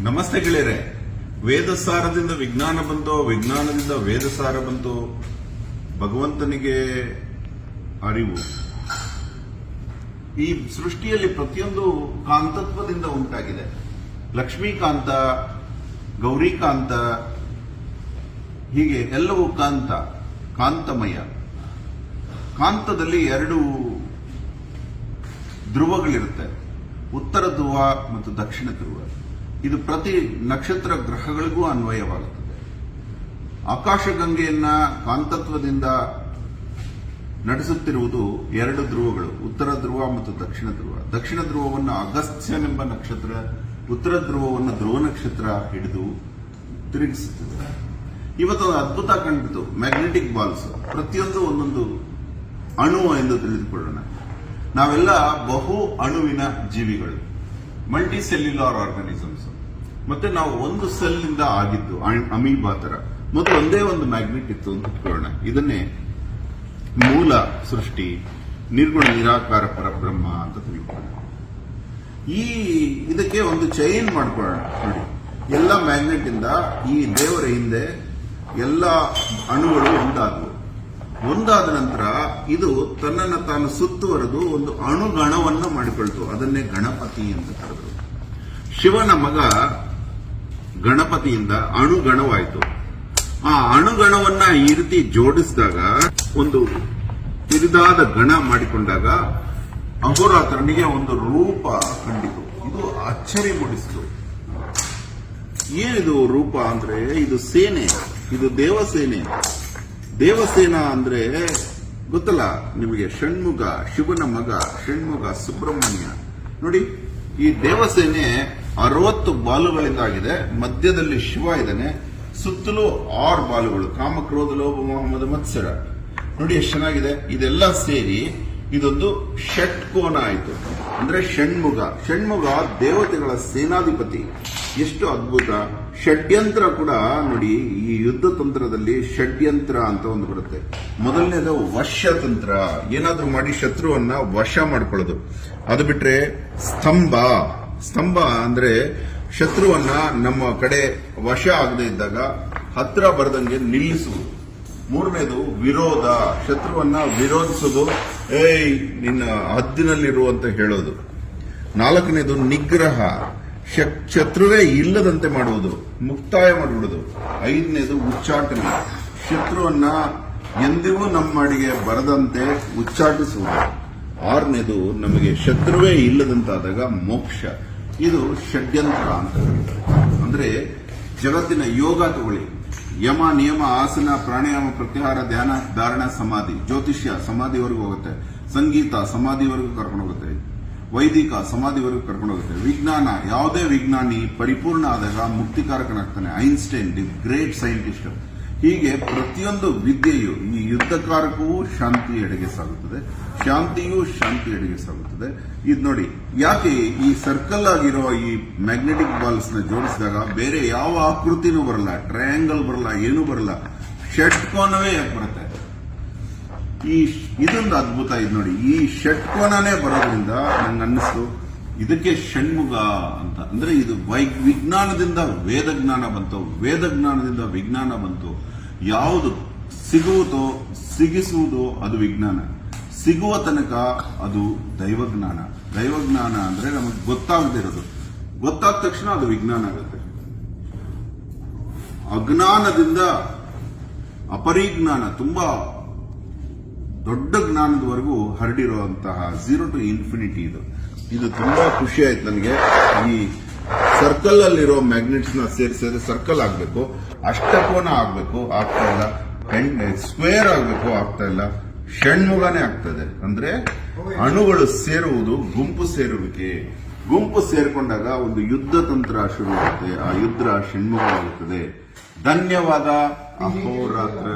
ನಮಸ್ತೆ ಗೆಳೆಯರೆ. ವೇದಸಾರದಿಂದ ವಿಜ್ಞಾನ ಬಂತು, ವಿಜ್ಞಾನದಿಂದ ವೇದಸಾರ ಬಂತು. ಭಗವಂತನಿಗೆ ಅರಿವು. ಈ ಸೃಷ್ಟಿಯಲ್ಲಿ ಪ್ರತಿಯೊಂದು ಕಾಂತತ್ವದಿಂದ ಉಂಟಾಗಿದೆ. ಲಕ್ಷ್ಮೀಕಾಂತ, ಗೌರಿಕಾಂತ, ಹೀಗೆ ಎಲ್ಲವೂ ಕಾಂತಮಯ. ಕಾಂತದಲ್ಲಿ ಎರಡು ಧ್ರುವಗಳಿರುತ್ತೆ, ಉತ್ತರ ಧ್ರುವ ಮತ್ತು ದಕ್ಷಿಣ ಧ್ರುವ. ಇದು ಪ್ರತಿ ನಕ್ಷತ್ರ ಗ್ರಹಗಳಿಗೂ ಅನ್ವಯವಾಗುತ್ತದೆ. ಆಕಾಶಗಂಗೆಯನ್ನ ಕಾಂತತ್ವದಿಂದ ನಡೆಸುತ್ತಿರುವುದು ಎರಡು ಧ್ರುವಗಳು, ಉತ್ತರ ಧ್ರುವ ಮತ್ತು ದಕ್ಷಿಣ ಧ್ರುವ. ದಕ್ಷಿಣ ಧ್ರುವವನ್ನು ಅಗಸ್ತ್ಯನೆಂಬ ನಕ್ಷತ್ರ, ಉತ್ತರ ಧ್ರುವವನ್ನು ಧ್ರುವ ನಕ್ಷತ್ರ ಹಿಡಿದು ತಿರುಗಿಸುತ್ತದೆ. ಇವತ್ತು ಅದ್ಭುತ ಕಂಡಿತು, ಮ್ಯಾಗ್ನೆಟಿಕ್ ಬಾಲ್ಸ್. ಪ್ರತಿಯೊಂದು ಒಂದೊಂದು ಅಣು ಎಂದು ತಿಳಿದುಕೊಳ್ಳೋಣ. ನಾವೆಲ್ಲ ಬಹು ಅಣುವಿನ ಜೀವಿಗಳು, ಮಲ್ಟಿ ಸೆಲ್ಯುಲಾರ್ ಆರ್ಗಾನಿಸಮ್ಸ್. ಮತ್ತೆ ನಾವು ಒಂದು ಸೆಲ್ ಇಂದ ಆಗಿದ್ದು, ಅಮೀಬಾ ತರ. ಮತ್ತು ಒಂದೇ ಒಂದು ಮ್ಯಾಗ್ನೆಟ್ ಇತ್ತು ಅಂತ ಇಟ್ಕೊಳ್ಳೋಣ. ಇದನ್ನೇ ಮೂಲ ಸೃಷ್ಟಿ, ನಿರ್ಗುಣ ನಿರಾಕಾರ ಪರಬ್ರಹ್ಮ ಅಂತ ತಿಳ್ಕೊಳ್ಳೋಣ. ಇದಕ್ಕೆ ಒಂದು ಚೈನ್ ಮಾಡ್ಕೊಳ್ಳೋಣ. ನೋಡಿ, ಎಲ್ಲ ಮ್ಯಾಗ್ನೆಟ್ ಇಂದ ಈ ದೇವರ ಹಿಂದೆ ಎಲ್ಲ ಅಣುಗಳು ಒಂದಾದ ನಂತರ ಇದು ತನ್ನನ್ನು ತಾನು ಸುತ್ತುವರೆದು ಒಂದು ಅಣುಗಣವನ್ನು ಮಾಡಿಕೊಳ್ತು. ಅದನ್ನೇ ಗಣಪತಿ ಅಂತ ಕರೆದರು. ಶಿವನ ಮಗ ಗಣಪತಿಯಿಂದ ಅಣುಗಣವಾಯಿತು. ಆ ಅಣುಗಣವನ್ನ ಈ ರೀತಿ ಜೋಡಿಸಿದಾಗ, ಒಂದು ಕಿರಿದಾದ ಗಣ ಮಾಡಿಕೊಂಡಾಗ ಅಹೋರಾತ್ರನಿಗೆ ಒಂದು ರೂಪ ಕಂಡಿತು. ಇದು ಅಚ್ಚರಿ ಮೂಡಿಸಿತು. ಏನಿದು ರೂಪ ಅಂದ್ರೆ, ಇದು ಸೇನೆ, ಇದು ದೇವಸೇನೆ. ದೇವಸೇನ ಅಂದ್ರೆ ಗೊತ್ತಲ್ಲ ನಿಮಗೆ, ಷಣ್ಮುಗ, ಶಿವನ ಮಗ ಷಣ್ಮುಗ ಸುಬ್ರಹ್ಮಣ್ಯ. ನೋಡಿ, ಈ ದೇವಸೇನೆ 60 ಬಾಲುಗಳಿಂದಾಗಿದೆ. ಮಧ್ಯದಲ್ಲಿ ಶಿವ ಇದ್ದಾನೆ, ಸುತ್ತಲೂ 6 ಬಾಲುಗಳು, ಕಾಮ, ಕ್ರೋಧ, ಲೋಭ, ಮೋಹ, ಮದ, ಮತ್ಸರ. ನೋಡಿ ಎಷ್ಟು ಚೆನ್ನಾಗಿದೆ. ಇದೆಲ್ಲ ಸೇರಿ ಇದೊಂದು ಷಟ್ಕೋನ ಆಯಿತು. ಅಂದ್ರೆ ಷಣ್ಮುಗ ದೇವತೆಗಳ ಸೇನಾಧಿಪತಿ. ಎಷ್ಟು ಅದ್ಭುತ. ಷಡ್ಯಂತ್ರ ಕೂಡ ನೋಡಿ, ಈ ಯುದ್ಧ ತಂತ್ರದಲ್ಲಿ ಷಡ್ಯಂತ್ರ ಅಂತ ಒಂದು ಬರುತ್ತೆ. ಮೊದಲನೇದು ವಶ್ಯತಂತ್ರ, ಏನಾದ್ರೂ ಮಾಡಿ ಶತ್ರುವನ್ನ ವಶ ಮಾಡ್ಕೊಳ್ಳೋದು. ಅದು ಬಿಟ್ರೆ ಸ್ತಂಭ ಅಂದ್ರೆ ಶತ್ರುವನ್ನ ನಮ್ಮ ಕಡೆ ವಶ ಆಗದೆ ಇದ್ದಾಗ ಹತ್ರ ಬರದಂಗೆ ನಿಲ್ಲಿಸುವುದು. ಮೂರನೇದು ವಿರೋಧ, ಶತ್ರುವನ್ನ ವಿರೋಧಿಸೋದು, ನಿನ್ನ ಹದ್ದಿನಲ್ಲಿರು ಅಂತ ಹೇಳೋದು. ನಾಲ್ಕನೇದು ನಿಗ್ರಹ, ಶತ್ರುವೇ ಇಲ್ಲದಂತೆ ಮಾಡುವುದು, ಮುಕ್ತಾಯ ಮಾಡಿಬಿಡುವುದು. 5ನೇದು ಉಚ್ಚಾಟನೆ, ಶತ್ರುವನ್ನ ಎಂದಿಗೂ ನಮ್ಮ ಅಡಿಗೆ ಬರದಂತೆ ಉಚ್ಚಾಟಿಸುವುದು. 6ನೇದು ನಮಗೆ ಶತ್ರುವೇ ಇಲ್ಲದಂತಾದಾಗ ಮೋಕ್ಷ. ಇದು ಷಡ್ಯಂತ್ರ ಅಂತ ಹೇಳ್ತಾರೆ. ಅಂದ್ರೆ ಜಗತ್ತಿನ ಯೋಗ ತಗೊಳ್ಳಿ, ಯಮ, ನಿಯಮ, ಆಸನ, ಪ್ರಾಣಾಯಾಮ, ಪ್ರತ್ಯಾಹಾರ, ಧ್ಯಾನ, ಧಾರಣ, ಸಮಾಧಿ. ಜ್ಯೋತಿಷ್ಯ ಸಮಾಧಿವರೆಗೂ ಹೋಗುತ್ತೆ, ಸಂಗೀತ ಸಮಾಧಿವರೆಗೂ ಕರ್ಕೊಂಡು ಹೋಗುತ್ತೆ, ವೈದಿಕ ಸಮಾಧಿವರೆಗೂ ಕರ್ಕೊಂಡು ಹೋಗುತ್ತೆ. ವಿಜ್ಞಾನ, ಯಾವುದೇ ವಿಜ್ಞಾನಿ ಪರಿಪೂರ್ಣ ಆದಾಗ ಮುಕ್ತಿಕಾರಕನಾಗ್ತಾನೆ. Einstein the great scientist. ಹೀಗೆ ಪ್ರತಿಯೊಂದು ವಿದ್ಯೆಯು ಈ ಯುದ್ಧಕಾರಕವೂ ಶಾಂತಿ ಎಡೆಗೆ ಸಾಗುತ್ತದೆ, ಶಾಂತಿಯೂ ಶಾಂತಿ ಎಡೆಗೆ ಸಾಗುತ್ತದೆ. ಇದು ನೋಡಿ, ಯಾಕೆ ಈ ಸರ್ಕಲ್ ಆಗಿರೋ ಈ ಮ್ಯಾಗ್ನೆಟಿಕ್ ಬಾಲ್ಸ್ ನ ಜೋಡಿಸಿದಾಗ ಬೇರೆ ಯಾವ ಆಕೃತಿನೂ ಬರಲ್ಲ, ಟ್ರಯಾಂಗಲ್ ಬರಲ್ಲ, ಏನೂ ಬರಲ್ಲ, ಷಟ್ಕೋನವೇ ಯಾಕೆ ಬರುತ್ತೆ? ಇದೊಂದು ಅದ್ಭುತ. ಇದು ನೋಡಿ, ಈ ಷಟ್ಕೋನನೇ ಬರೋದ್ರಿಂದ ನಂಗೆ ಅನ್ನಿಸ್ತು ಇದಕ್ಕೆ ಷಣ್ಮುಗ ಅಂತ. ಅಂದ್ರೆ ಇದು ವಿಜ್ಞಾನದಿಂದ ವೇದಜ್ಞಾನ ಬಂತು, ವೇದಜ್ಞಾನದಿಂದ ವಿಜ್ಞಾನ ಬಂತು. ಯಾವುದು ಸಿಗುವುದೋ, ಸಿಗಿಸುವುದೋ ಅದು ವಿಜ್ಞಾನ. ಸಿಗುವ ತನಕ ಅದು ದೈವಜ್ಞಾನ. ದೈವಜ್ಞಾನ ಅಂದ್ರೆ ನಮಗೆ ಗೊತ್ತಾಗದೇ ಇರೋದು, ಗೊತ್ತಾದ ತಕ್ಷಣ ಅದು ವಿಜ್ಞಾನ ಆಗುತ್ತೆ. ಅಜ್ಞಾನದಿಂದ ಅಪರಿಜ್ಞಾನ, ತುಂಬಾ ದೊಡ್ಡ ಜ್ಞಾನದವರೆಗೂ ಹರಡಿರುವಂತಹ 0 to ಇನ್ಫಿನಿಟಿ. ಇದು ತುಂಬಾ ಖುಷಿ ಆಯ್ತು ನನಗೆ. ಈ ಸರ್ಕಲ್ ಅಲ್ಲಿರೋ ಮ್ಯಾಗ್ನೆಟ್ಸ್ ನ ಸೇರಿಸಿದ್ರೆ ಸರ್ಕಲ್ ಆಗ್ಬೇಕು, ಅಷ್ಟಕೋನ ಆಗ್ಬೇಕು, ಆಗ್ತಾ ಇಲ್ಲ. ಸ್ಕ್ವೇರ್ ಆಗ್ಬೇಕು, ಆಗ್ತಾ ಇಲ್ಲ. ಷಣ್ಮುಗನೇ ಆಗ್ತದೆ. ಅಂದ್ರೆ ಅಣುಗಳು ಸೇರುವುದು, ಗುಂಪು ಸೇರುವಿಕೆ. ಗುಂಪು ಸೇರ್ಕೊಂಡಾಗ ಒಂದು ಯುದ್ಧ ತಂತ್ರ ಶುರುವಾಗುತ್ತೆ. ಆ ಯುದ್ಧ ಷಣ್ಮುಖವಾಗುತ್ತದೆ. ಧನ್ಯವಾದ. ಅಹೋರಾತ್ರ.